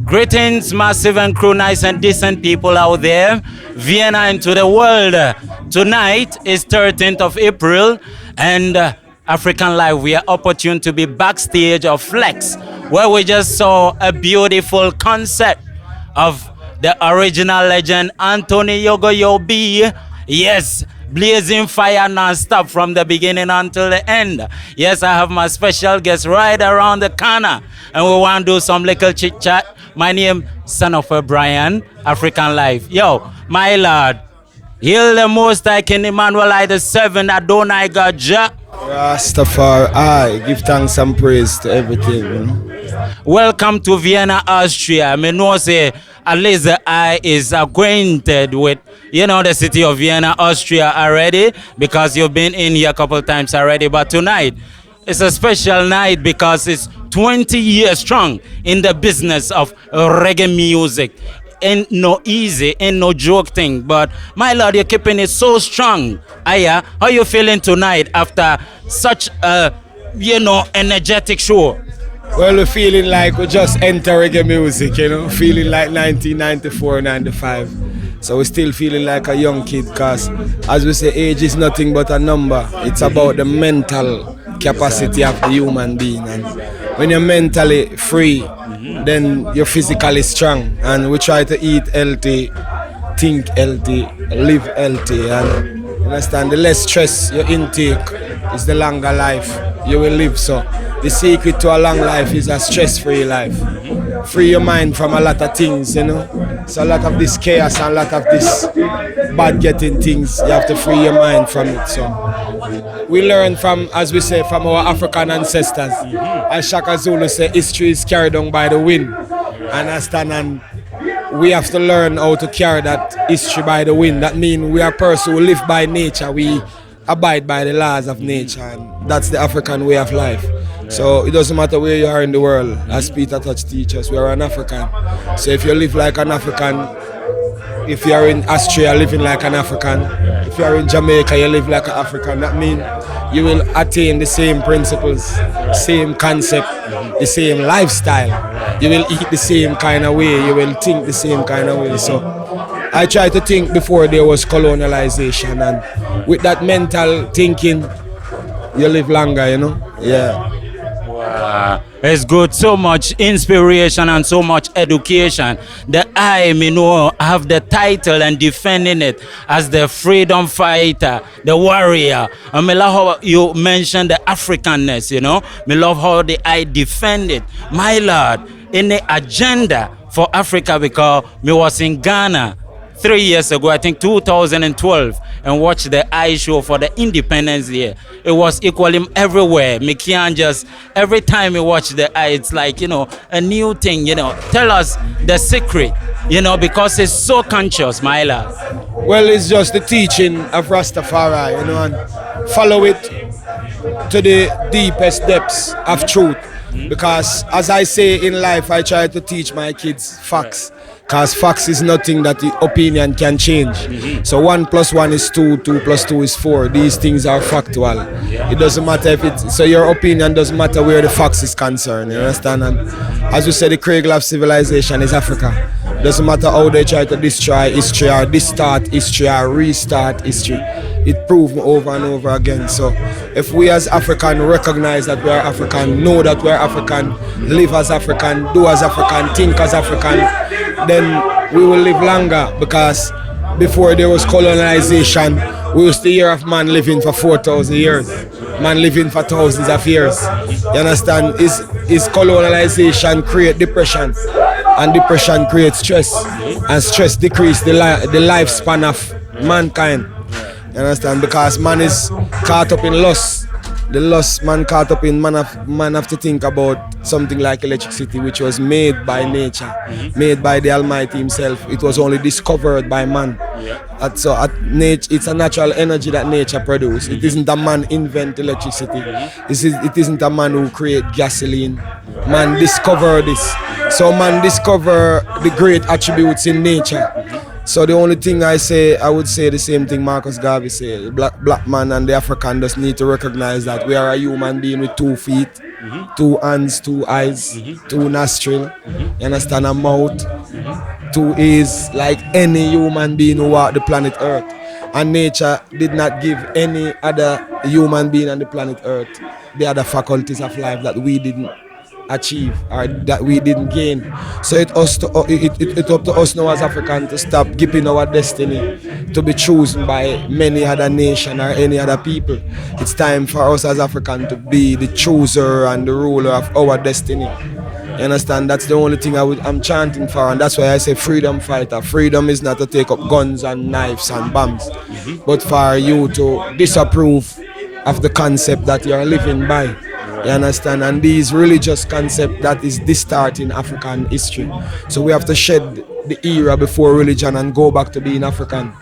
Greetings, massive and crew, nice and decent people out there. Vienna and to the world. Tonight is 13th of April, and African Live, we are opportune to be backstage of Flex, where we just saw a beautiful concert of the original legend Anthony Yogo Yobi. Yes, blazing fire non-stop from the beginning until the end. Yes, I have my special guest right around the corner, and we want to do some little chit chat. My name, Son of Brian, African Life. Yo, my lord, hail the Most High King Emmanuel I the Seven, Adonai God Jah. Rastafari, give thanks and praise to everything. Welcome to Vienna, Austria. I know say at least the I is acquainted with, the city of Vienna, Austria already, because you've been in here a couple times already. But tonight, it's a special night because it's 20 years strong in the business of reggae music. Ain't no easy, ain't no joke thing. But my lord, you're keeping it so strong. Aya, how you feeling tonight after such a, energetic show? Well, we're feeling like we just enter reggae music, feeling like 1994, 95. So we're still feeling like a young kid because, as we say, age is nothing but a number. It's about the mental capacity of the human being. And when you're mentally free, then you're physically strong. And we try to eat healthy, think healthy, live healthy. And you understand, the less stress you intake is the longer life you will live. So the secret to a long life is a stress-free life. Free your mind from a lot of things, So a lot of this chaos and a lot of this bad getting things, you have to free your mind from it. So we learn from, as we say, from our African ancestors. As Shaka Zulu say, history is carried on by the wind. Understand? And we have to learn how to carry that history by the wind. That means we are persons who live by nature. We abide by the laws of nature, and that's the African way of life. So it doesn't matter where you are in the world. As Peter Touch teaches, we are an African. So if you live like an African, if you are in Austria, living like an African, if you are in Jamaica, you live like an African. That means you will attain the same principles, same concept, the same lifestyle. You will eat the same kind of way, you will think the same kind of way. So I try to think before there was colonialization, and with that mental thinking, you live longer, Yeah. Wow. It's good, so much inspiration and so much education. The I have the title and defending it as the freedom fighter, the warrior. I love how you mentioned the Africanness, Me love how the I defend it. My lord, in the agenda for Africa, because me was in Ghana 3 years ago, I think 2012, and watched the I show for the Independence Day. It was equally everywhere. Me can't just, every time we watch the I, it's like, a new thing, Tell us the secret, because it's so conscious, my lord. Well, it's just the teaching of Rastafari, and follow it to the deepest depths of truth. Because as I say in life, I try to teach my kids facts. Because facts is nothing that the opinion can change. So 1 + 1 is 2, 2 + 2 is 4. These things are factual. It doesn't matter if it's, so your opinion doesn't matter where the facts is concerned, you understand? And as we say, the cradle of civilization is Africa. Doesn't matter how they try to destroy history or distort history or restart history. It proved over and over again. So if we as African recognize that we are African, know that we are African, live as African, do as African, think as African, then we will live longer. Because before there was colonization, we used to hear of man living for 4,000 years, man living for thousands of years. You understand? Is colonization create depression, and depression creates stress, and stress decrease the lifespan of mankind. You understand? Because man is caught up in lust. The lust man caught up in, man have to think about something like electricity, which was made by nature, made by the Almighty himself. It was only discovered by man. So it's a natural energy that nature produces. It isn't a man invent electricity. It isn't a man who create gasoline. Man discover this. So man discover the great attributes in nature. So the only thing I would say the same thing Marcus Garvey said. Black man and the African just need to recognize that we are a human being with 2 feet, 2 hands, 2 eyes, 2 nostril, you understand, a mouth, 2 ears, like any human being who walk the planet Earth. And nature did not give any other human being on the planet Earth the other faculties of life that we didn't achieve or that we didn't gain. So it up to us now as Africans to stop giving our destiny to be chosen by many other nation or any other people. It's time for us as Africans to be the chooser and the ruler of our destiny. You understand? That's the only thing I'm chanting for, and that's why I say freedom fighter. Freedom is not to take up guns and knives and bombs, but for you to disapprove of the concept that you're living by. You understand? And these religious concept that is distorting African history. So we have to shed the era before religion and go back to being African.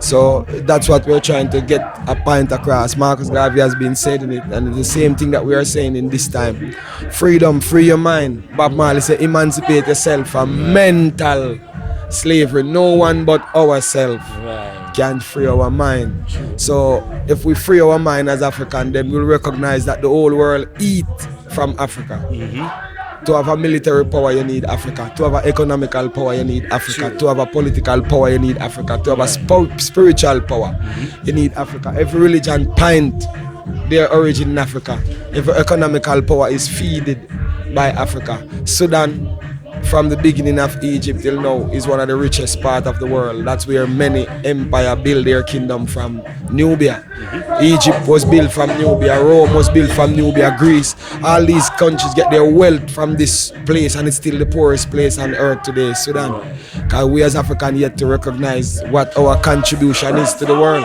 So that's what we're trying to get a point across. Marcus Garvey has been saying it, and it's the same thing that we are saying in this time. Freedom, free your mind. Bob Marley said, emancipate yourself from mental slavery. No one but ourselves can free our mind. So if we free our mind as African, then we'll recognize that the whole world eat from Africa. To have a military power, you need Africa. To have an economical power, you need Africa. To have a political power, you need Africa. To have a spiritual power, you need Africa. Every religion find their origin in Africa. Every economical power is fed by Africa. Sudan, from the beginning of Egypt till now, is one of the richest part of the world. That's where many empires build their kingdom from. Nubia. Egypt was built from Nubia. Rome was built from Nubia. Greece. All these countries get their wealth from this place, and it's still the poorest place on earth today, Sudan. Because we as Africans yet to recognize what our contribution is to the world.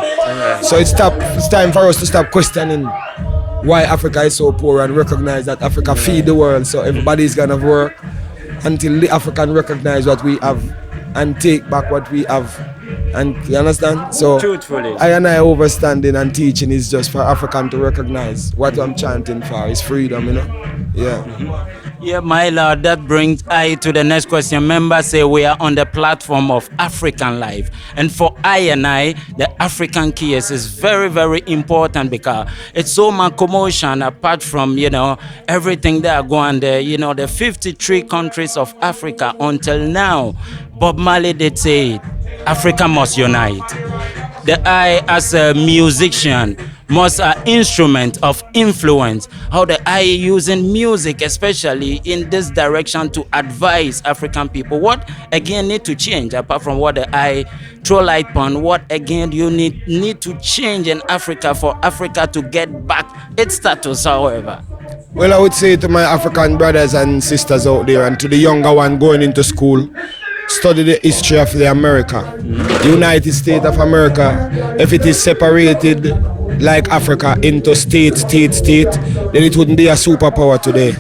So it's time for us to stop questioning why Africa is so poor and recognize that Africa feed the world. So everybody's gonna work until the African recognize what we have and take back what we have. And you understand? So Truthfully. I overstanding and teaching is just for African to recognize what I'm chanting for is freedom, you know? Yeah. Yeah, my lord, that brings I to the next question. Members say we are on the platform of African life. And for I and I, the African case is very, very important because it's so much commotion apart from, everything that are going there. The 53 countries of Africa until now, Bob Marley did say, Africa must unite. The I, as a musician, must an instrument of influence. How the I using music, especially in this direction, to advise African people. What again need to change apart from what the I throw light upon? What again you need to change in Africa for Africa to get back its status? However. Well, I would say to my African brothers and sisters out there, and to the younger one going into school, study the history of the America. The United States of America, if it is separated like Africa into state, then it wouldn't be a superpower today.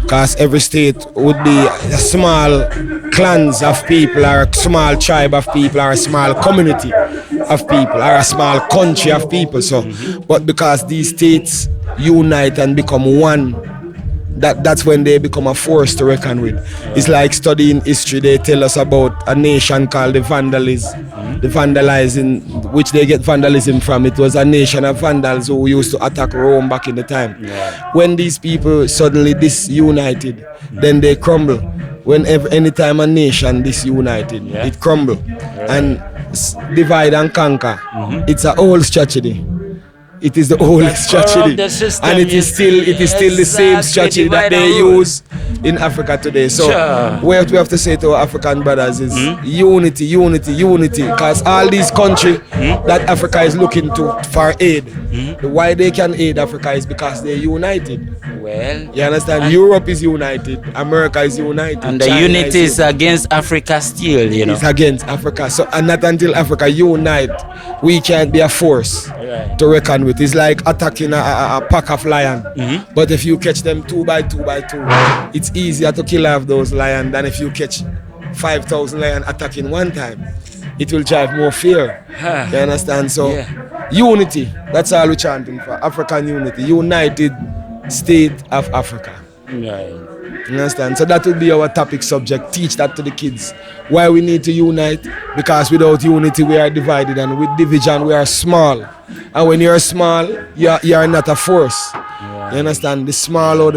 Because every state would be a small clans of people, or a small tribe of people, or a small community of people, or a small country of people. So, but because these states unite and become one, that's when they become a force to reckon with. It's like studying history. They tell us about a nation called the vandalizing, which they get vandalism from. It was a nation of Vandals who used to attack Rome back in the time. When these people suddenly disunited, then they crumble. Whenever, anytime a nation disunited, it crumble. And divide and conquer. It's an old strategy. It is the oldest strategy, and it is still the same strategy that they use in Africa today. So what we have to say to our African brothers is unity, because all these countries that Africa is looking to for aid, why they can aid Africa is because they're united. Well, you understand? Europe is united, America is united, and the unity is against Africa still. It's against Africa. So, and not until Africa unite, we can't be a force to reckon with. It's like attacking a pack of lions. But if you catch them 2 by 2 by 2, it's easier to kill off those lions than if you catch 5,000 lions attacking one time. It will drive more fear. You understand? So unity, that's all we're chanting for. African unity, United State of Africa. Right. You understand? So that would be our topic subject. Teach that to the kids. Why we need to unite? Because without unity we are divided, and with division we are small. And when you're small, you are not a force. You understand? The smaller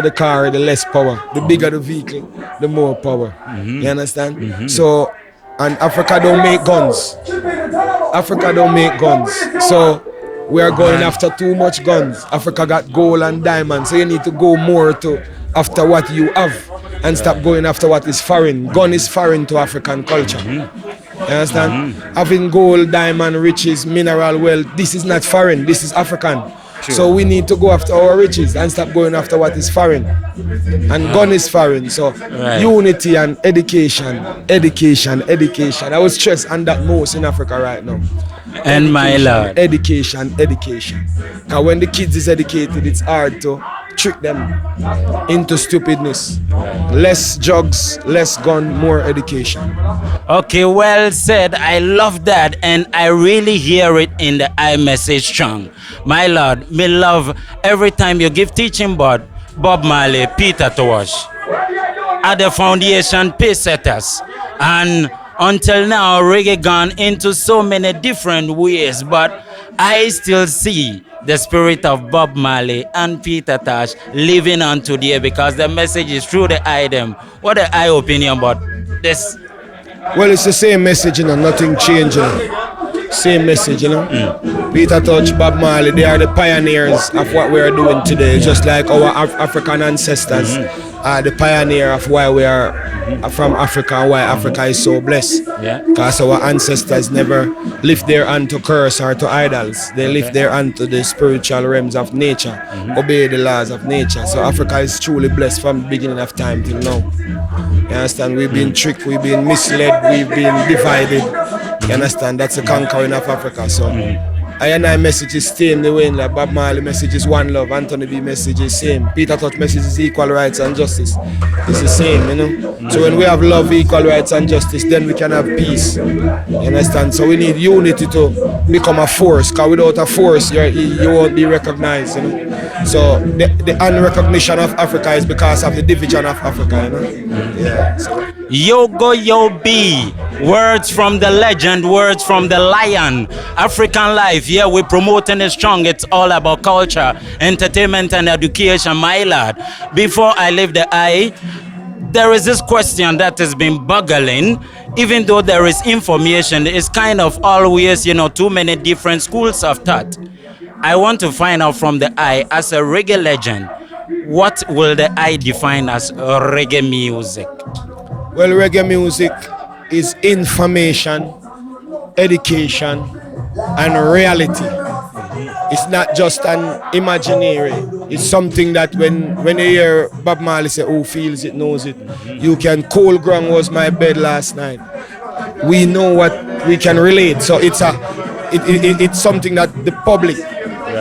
the car, the less power. The bigger the vehicle, the more power. You understand? So, and Africa don't make guns. Africa don't make guns. So we are going after too much guns. Africa got gold and diamonds, so you need to go more to after what you have and stop going after what is foreign. Gun is foreign to African culture. You understand? Having gold, diamond, riches, mineral wealth, this is not foreign, this is African. So we need to go after our riches and stop going after what is foreign. And gun is foreign. So unity and education. I would stress on that most in Africa right now. And my lord. Education. Because when the kids is educated, it's hard to trick them into stupidness. Less drugs, less gun, more education. Okay, well said. I love that, and I really hear it in the I message strong. My lord, me love every time you give teaching about Bob Marley, Peter Tosh, are the foundation pace setters, and until now reggae gone into so many different ways, but I still see the spirit of Bob Marley and Peter Tosh living on today because the message is through the item. What the I opinion about this? Well, it's the same message, you know, nothing changed, you know. Same message, you know. Peter Tosh, Bob Marley, they are the pioneers of what we are doing today, just like our African ancestors are the pioneer of why we are from Africa and why Africa is so blessed. Because our ancestors never lift their hand to curse or to idols. They lift their hand to the spiritual realms of nature, obey the laws of nature. So Africa is truly blessed from the beginning of time till now. You understand? We've been tricked, we've been misled, we've been divided. You understand? That's the conquering of Africa. So I and I message is same the way, like Bob Marley message is one love, Anthony B message is same, Peter Tosh message is equal rights and justice. It's the same, you know. So when we have love, equal rights and justice, then we can have peace. You understand? So we need unity to become a force, because without a force you won't be recognized, you know. So the unrecognition of Africa is because of the division of Africa, you know. Yeah. So. Yo go yo be, words from the legend, words from the lion. African life, yeah, we're promoting it strong. It's all about culture, entertainment and education, my lad. Before I leave the eye, there is this question that has been buggling. Even though there is information, it's kind of always, you know, too many different schools of thought. I want to find out from the eye, as a reggae legend, what will the eye define as reggae music? Well, reggae music is information, education, and reality. It's not just an imaginary. It's something that when you hear Bob Marley say, who feels it, knows it. You can, cold ground was my bed last night. We know what we can relate. So it's something that the public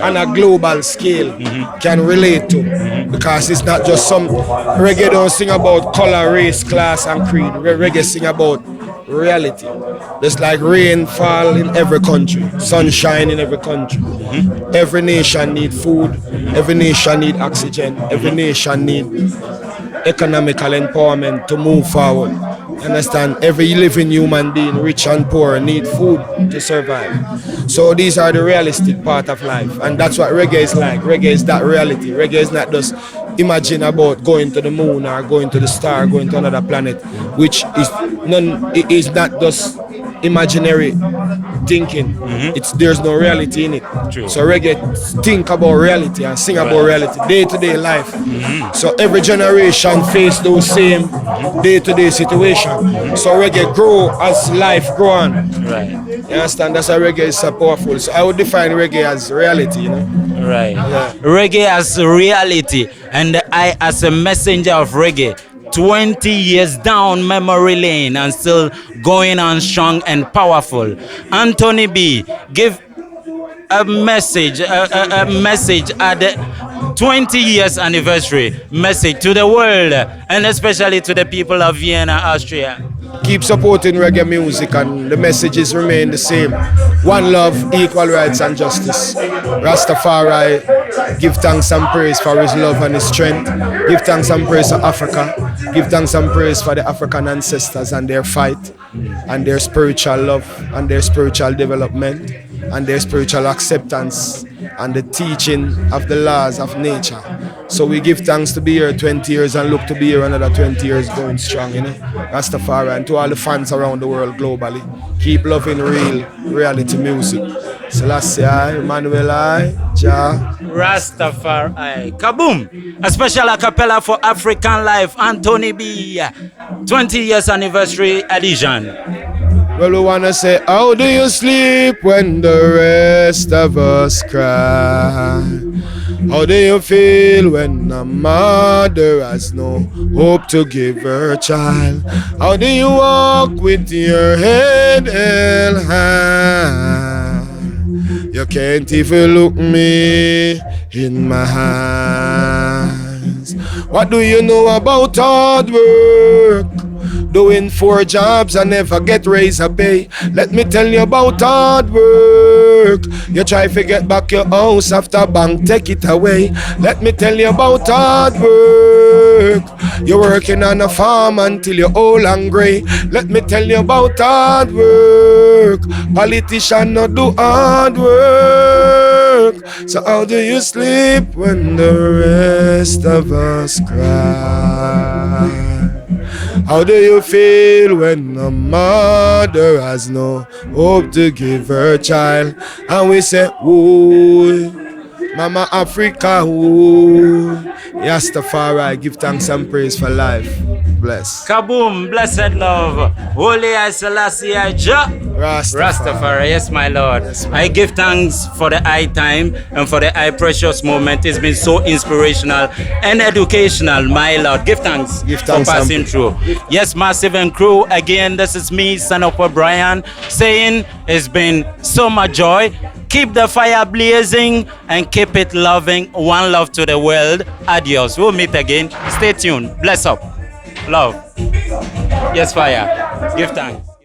on a global scale can relate to, because it's not just some reggae don't sing about color, race, class and creed. Reggae sing about reality. There's like rain fall in every country, sunshine in every country. Every nation need food, every nation need oxygen, every nation need economical empowerment to move forward. Understand? Every living human being, rich and poor, need food to survive. So these are the realistic part of life, and that's what reggae is like. Reggae is that reality. Reggae is not just imagine about going to the moon or going to the star, going to another planet, which is not just imaginary thinking. There's no reality in it. True. So reggae think about reality and sing about reality, day-to-day life. So every generation face those same day-to-day situations. So reggae grow as life grow on. Right. You understand? That's why reggae is so powerful. So I would define reggae as reality, you know. Right. Yeah. Reggae as reality, and I as a messenger of reggae. 20 years down memory lane and still going on strong and powerful. Anthony B, give a message at the 20 years anniversary message to the world, and especially to the people of Vienna, Austria. Keep supporting reggae music, and the messages remain the same. One love, equal rights and justice. Rastafari, Give thanks and praise for his love and his strength. Give thanks and praise for Africa. Give thanks and praise for the African ancestors and their fight and their spiritual love and their spiritual development and their spiritual acceptance and the teaching of the laws of nature. So we give thanks to be here 20 years and look to be here another 20 years going strong, you know. Rastafari, and to all the fans around the world globally. Keep loving real reality music. Selassie I, Emmanuel I, Jah. Rastafari. Kaboom! A special a cappella for African Life, Anthony B. 20 years anniversary edition. Well, we wanna say, how do you sleep when the rest of us cry? How do you feel when a mother has no hope to give her child? How do you walk with your head held high? You can't even look me in my eyes. What do you know about hard work? Doing 4 jobs and never get raise a pay. Let me tell you about hard work. You try to get back your house after bank take it away. Let me tell you about hard work. You're working on a farm until you're old and grey. Let me tell you about hard work. Politicians not do hard work. So how do you sleep when the rest of us cry? How do you feel when a mother has no hope to give her child? And we say, ooh, Mama Africa, ooh. Rastafari, give thanks and praise for life. Bless. Kaboom! Blessed love. Holy I Selassie I Jah. Rastafari, yes, my Lord. Yes, I give thanks for the high time and for the high precious moment. It's been so inspirational and educational, my Lord. Give thanks, Give thanks for passing through. Yes, Massive and crew. Again, this is me, Son of O'Brien, saying it's been so much joy. Keep the fire blazing and keep it loving. One love to the world. Adios. We'll meet again. Stay tuned. Bless up. Love. Yes, fire. Give thanks.